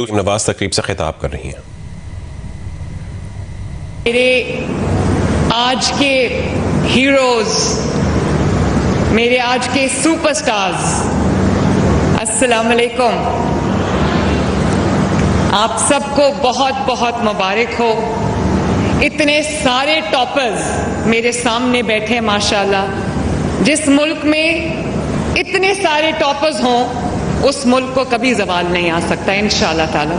نواز تقریب سے خطاب کر رہی ہیں۔ میرے آج کے ہیروز، میرے آج کے سپر سٹارز، السلام علیکم۔ آپ سب کو بہت بہت مبارک ہو۔ اتنے سارے ٹاپرز میرے سامنے بیٹھے ہیں ماشاءاللہ۔ جس ملک میں اتنے سارے ٹاپرز ہوں اس ملک کو کبھی زوال نہیں آ سکتا انشاءاللہ تعالی۔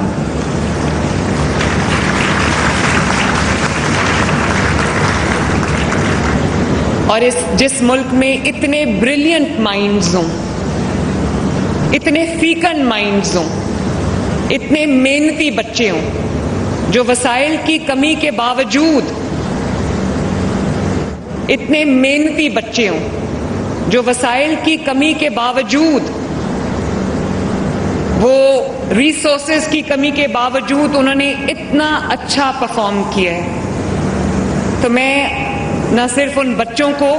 اور جس ملک میں اتنے بریلینٹ مائنڈز ہوں، اتنے فیکن مائنڈز ہوں، اتنے محنتی بچے ہوں جو وسائل کی کمی کے باوجود، اتنے محنتی بچے ہوں جو وسائل کی کمی کے باوجود، وہ ریسورسز کی کمی کے باوجود انہوں نے اتنا اچھا پرفارم کیا ہے، تو میں نہ صرف ان بچوں کو،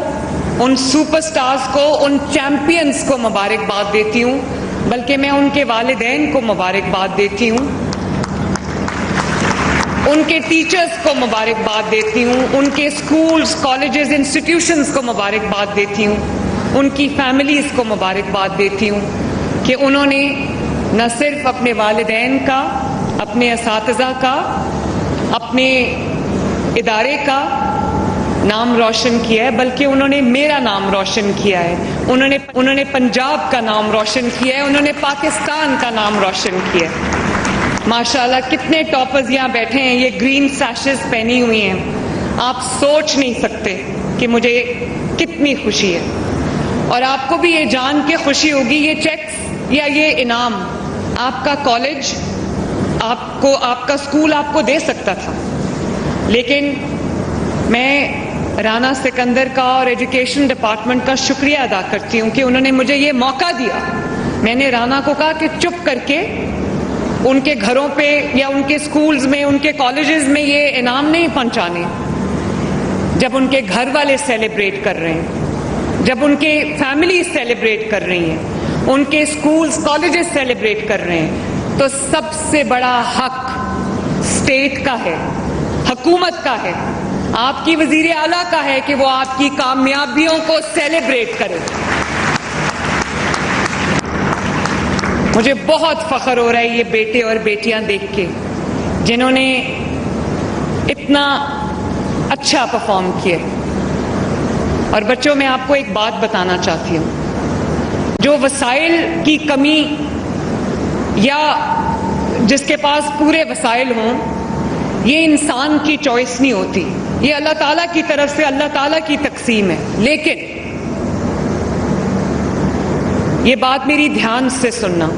ان سپر سٹارز کو، ان چیمپئنز کو مبارکباد دیتی ہوں، بلکہ میں ان کے والدین کو مبارکباد دیتی ہوں، ان کے ٹیچرز کو مبارکباد دیتی ہوں، ان کے اسکولز، کالجز، انسٹیٹیوشنز کو مبارکباد دیتی ہوں، ان کی فیملیز کو مبارکباد دیتی ہوں کہ انہوں نے نہ صرف اپنے والدین کا، اپنے اساتذہ کا، اپنے ادارے کا نام روشن کیا ہے، بلکہ انہوں نے میرا نام روشن کیا ہے، انہوں نے پنجاب کا نام روشن کیا ہے، انہوں نے پاکستان کا نام روشن کیا ہے۔ ماشاءاللہ کتنے ٹاپرز یہاں بیٹھے ہیں، یہ گرین سیشز پہنی ہوئی ہیں، آپ سوچ نہیں سکتے کہ مجھے کتنی خوشی ہے۔ اور آپ کو بھی یہ جان کے خوشی ہوگی، یہ چیکس یا یہ انعام آپ کا کالج، آپ کا اسکول آپ کو دے سکتا تھا، لیکن میں رانا سکندر کا اور ایجوکیشن ڈپارٹمنٹ کا شکریہ ادا کرتی ہوں کہ انہوں نے مجھے یہ موقع دیا۔ میں نے رانا کو کہا کہ چپ کر کے ان کے گھروں پہ یا ان کے اسکولز میں، ان کے کالجز میں یہ انعام نہیں پہنچانے، جب ان کے گھر والے سیلیبریٹ کر رہے ہیں، جب ان کے فیملی سیلیبریٹ کر رہی ہیں، ان کے اسکولز، کالجز سیلیبریٹ کر رہے ہیں، تو سب سے بڑا حق اسٹیٹ کا ہے، حکومت کا ہے، آپ کی وزیر اعلیٰ کا ہے کہ وہ آپ کی کامیابیوں کو سیلیبریٹ کرے۔ مجھے بہت فخر ہو رہا ہے یہ بیٹے اور بیٹیاں دیکھ کے جنہوں نے اتنا اچھا پرفارم کیا۔ اور بچوں، میں آپ کو ایک بات بتانا چاہتی ہوں، جو وسائل کی کمی یا جس کے پاس پورے وسائل ہوں، یہ انسان کی چوائس نہیں ہوتی، یہ اللہ تعالیٰ کی طرف سے اللہ تعالیٰ کی تقسیم ہے۔ لیکن یہ بات میری دھیان سے سننا،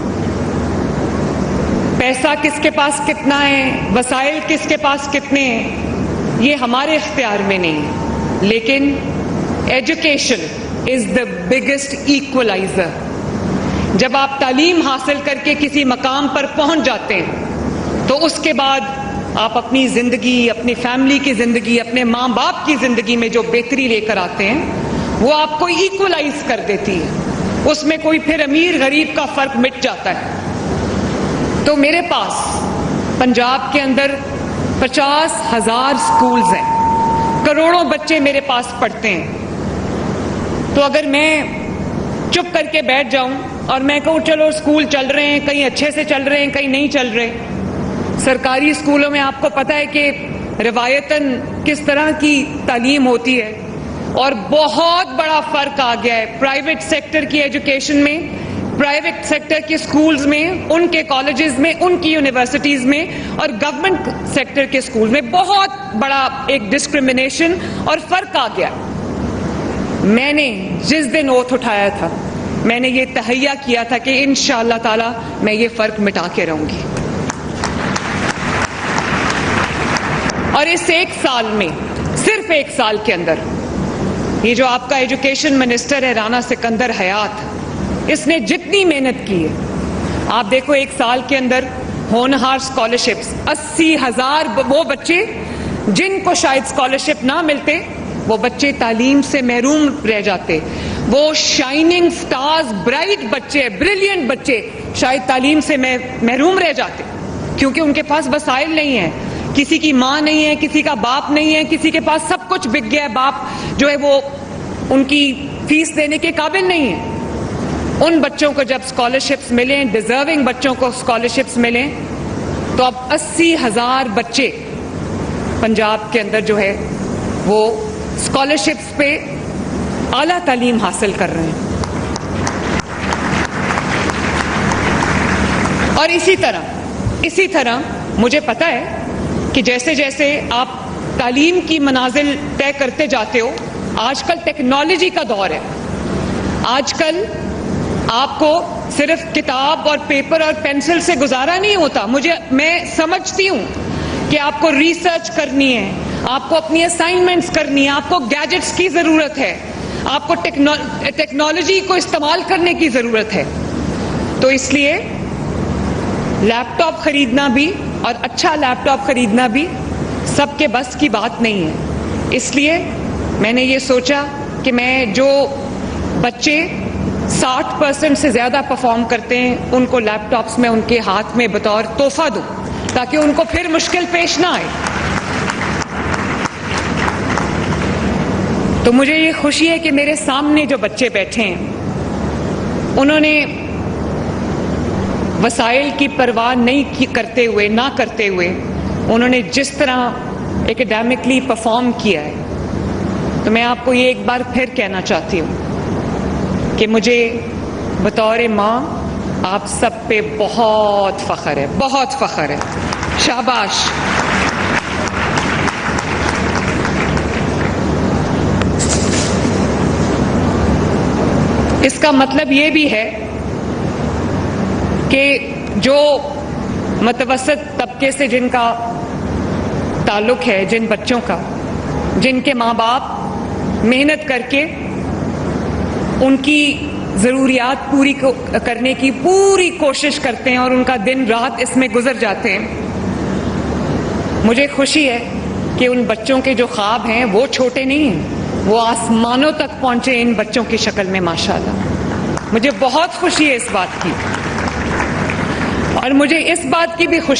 پیسہ کس کے پاس کتنا ہے، وسائل کس کے پاس کتنے ہیں، یہ ہمارے اختیار میں نہیں ہے، لیکن ایجوکیشن از دا بگیسٹ ایکولائزر۔ جب آپ تعلیم حاصل کر کے کسی مقام پر پہنچ جاتے ہیں تو اس کے بعد آپ اپنی زندگی، اپنی فیملی کی زندگی، اپنے ماں باپ کی زندگی میں جو بہتری لے کر آتے ہیں وہ آپ کو ایکولائز کر دیتی ہے، اس میں کوئی پھر امیر غریب کا فرق مٹ جاتا ہے۔ تو میرے پاس پنجاب کے اندر 50,000 سکولز ہیں، کروڑوں بچے میرے پاس پڑھتے ہیں، تو اگر میں چپ کر کے بیٹھ جاؤں اور میں کہوں چلو اسکول چل رہے ہیں، کہیں اچھے سے چل رہے ہیں، کہیں نہیں چل رہے، سرکاری اسکولوں میں آپ کو پتہ ہے کہ روایتاً کس طرح کی تعلیم ہوتی ہے، اور بہت بڑا فرق آ گیا ہے پرائیویٹ سیکٹر کی ایجوکیشن میں، پرائیویٹ سیکٹر کے اسکولز میں، ان کے کالجز میں، ان کی یونیورسٹیز میں، اور گورنمنٹ سیکٹر کے اسکول میں بہت بڑا ایک ڈسکرمنیشن اور فرق آ گیا۔ میں نے جس دن اوتھ اٹھایا تھا، میں نے یہ تہیہ کیا تھا کہ انشاءاللہ تعالی میں یہ فرق مٹا کے رہوں گی، اور اس ایک سال میں، صرف ایک سال کے اندر، یہ جو آپ کا ایجوکیشن منسٹر ہے رانا سکندر حیات، اس نے جتنی محنت کی ہے، آپ دیکھو ایک سال کے اندر ہونہار اسکالرشپس، 80,000 وہ بچے جن کو شاید اسکالرشپ نہ ملتے، وہ بچے تعلیم سے محروم رہ جاتے، وہ شائننگ سٹارز، برائٹ بچے، بریلینٹ بچے شاید تعلیم سے محروم رہ جاتے، کیونکہ ان کے پاس وسائل نہیں ہیں. کسی کی ماں نہیں ہے, کسی کا باپ نہیں ہے, کسی کے پاس سب کچھ بک گیا ہے, باپ جو ہے وہ ان کی فیس دینے کے قابل نہیں ہے. ان بچوں کو جب اسکالرشپس ملیں, ڈیزرونگ بچوں کو اسکالرشپس ملیں, تو اب 80,000 بچے پنجاب کے اندر جو ہے وہ اسکالرشپس پہ اعلیٰ تعلیم حاصل کر رہے ہیں. اور اسی طرح مجھے پتا ہے کہ جیسے جیسے آپ تعلیم کی منازل طے کرتے جاتے ہو, آج کل ٹیکنالوجی کا دور ہے. آج کل آپ کو صرف کتاب اور پیپر اور پینسل سے گزارا نہیں ہوتا. میں سمجھتی ہوں کہ آپ کو ریسرچ کرنی ہے, آپ کو اپنی اسائنمنٹس کرنی ہے, آپ کو گیجٹس کی ضرورت ہے, آپ کو ٹیکنالوجی کو استعمال کرنے کی ضرورت ہے. تو اس لیے لیپ ٹاپ خریدنا بھی, اور اچھا لیپ ٹاپ خریدنا بھی سب کے بس کی بات نہیں ہے. اس لیے میں نے یہ سوچا کہ میں جو بچے 60% سے زیادہ پرفارم کرتے ہیں ان کو لیپ ٹاپس میں ان کے ہاتھ میں بطور تحفہ دوں, تاکہ ان کو پھر مشکل پیش نہ آئے. تو مجھے یہ خوشی ہے کہ میرے سامنے جو بچے بیٹھے ہیں, انہوں نے وسائل کی پرواہ نہیں کرتے ہوئے انہوں نے جس طرح ایکڈیمکلی پرفارم کیا ہے, تو میں آپ کو یہ ایک بار پھر کہنا چاہتی ہوں کہ مجھے بطور ماں آپ سب پہ بہت فخر ہے, بہت فخر ہے. شاباش. اس کا مطلب یہ بھی ہے کہ جو متوسط طبقے سے جن کا تعلق ہے, جن بچوں کا, جن کے ماں باپ محنت کر کے ان کی ضروریات پوری کرنے کی پوری کوشش کرتے ہیں اور ان کا دن رات اس میں گزر جاتے ہیں, مجھے خوشی ہے کہ ان بچوں کے جو خواب ہیں وہ چھوٹے نہیں ہیں, وہ آسمانوں تک پہنچے ان بچوں کی شکل میں. ماشاءاللہ مجھے بہت خوشی ہے اس بات کی, اور مجھے اس بات کی بھی خوشی